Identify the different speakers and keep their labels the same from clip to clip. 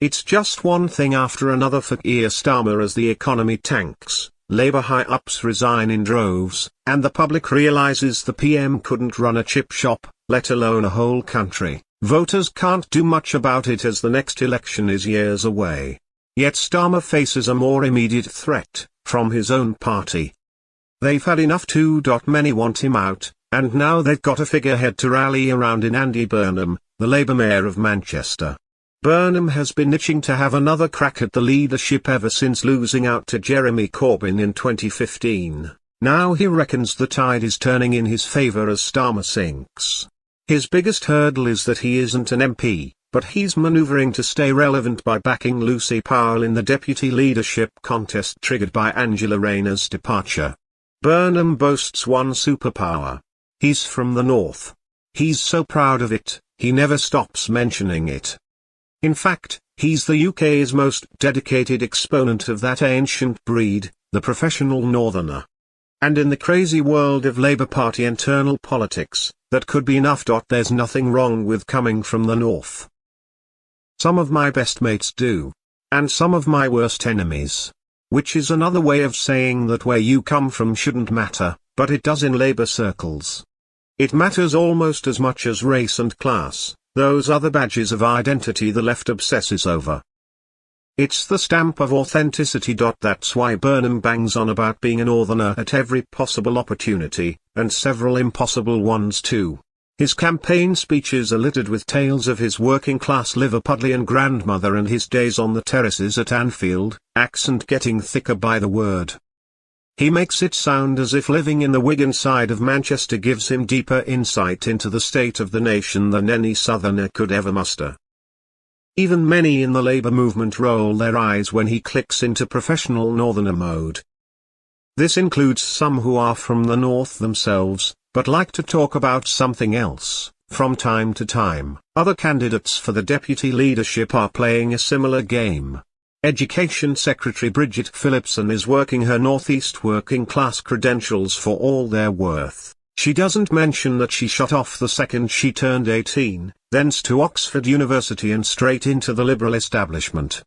Speaker 1: It's just one thing after another for Keir Starmer as the economy tanks, Labour high-ups resign in droves, and the public realises the PM couldn't run a chip shop, let alone a whole country. Voters can't do much about it as the next election is years away. Yet Starmer faces a more immediate threat, from his own party. They've had enough too. Many want him out, and now they've got a figurehead to rally around in Andy Burnham, the Labour mayor of Manchester. Burnham has been itching to have another crack at the leadership ever since losing out to Jeremy Corbyn in 2015. Now he reckons the tide is turning in his favour as Starmer sinks. His biggest hurdle is that he isn't an MP, but he's manoeuvring to stay relevant by backing Lucy Powell in the deputy leadership contest triggered by Angela Rayner's departure. Burnham boasts one superpower. He's from the north. He's so proud of it, he never stops mentioning it. In fact, he's the UK's most dedicated exponent of that ancient breed, the professional northerner. And in the crazy world of Labour Party internal politics, that could be enough. There's nothing wrong with coming from the north. Some of my best mates do. And some of my worst enemies. Which is another way of saying that where you come from shouldn't matter, but it does in Labour circles. It matters almost as much as race and class, those other badges of identity the left obsesses over. It's the stamp of authenticity. That's why Burnham bangs on about being a northerner at every possible opportunity, and several impossible ones too. His campaign speeches are littered with tales of his working-class Liverpudlian grandmother and his days on the terraces at Anfield, accent getting thicker by the word. He makes it sound as if living in the Wigan side of Manchester gives him deeper insight into the state of the nation than any southerner could ever muster. Even many in the Labour movement roll their eyes when he clicks into professional northerner mode. This includes some who are from the north themselves, but like to talk about something else. From time to time, other candidates for the deputy leadership are playing a similar game. Education Secretary Bridget Phillipson is working her northeast working class credentials for all they're worth. She doesn't mention that she shot off the second she turned 18, thence to Oxford University and straight into the liberal establishment.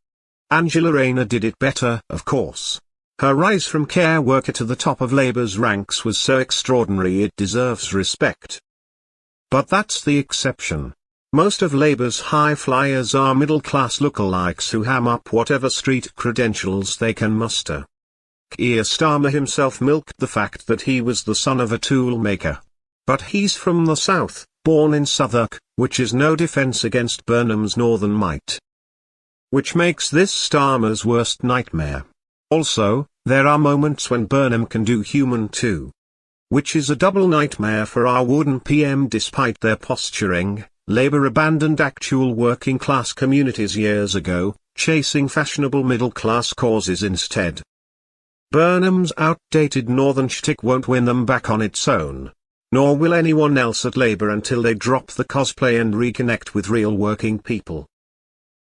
Speaker 1: Angela Rayner did it better, of course. Her rise from care worker to the top of Labour's ranks was so extraordinary it deserves respect. But that's the exception. Most of Labour's high flyers are middle-class lookalikes who ham up whatever street credentials they can muster. Keir Starmer himself milked the fact that he was the son of a tool maker. But he's from the south, born in Southwark, which is no defence against Burnham's northern might. Which makes this Starmer's worst nightmare. Also, there are moments when Burnham can do human too. Which is a double nightmare for our wooden PM. Despite their posturing, Labour abandoned actual working class communities years ago, chasing fashionable middle class causes instead. Burnham's outdated northern shtick won't win them back on its own. Nor will anyone else at Labour until they drop the cosplay and reconnect with real working people.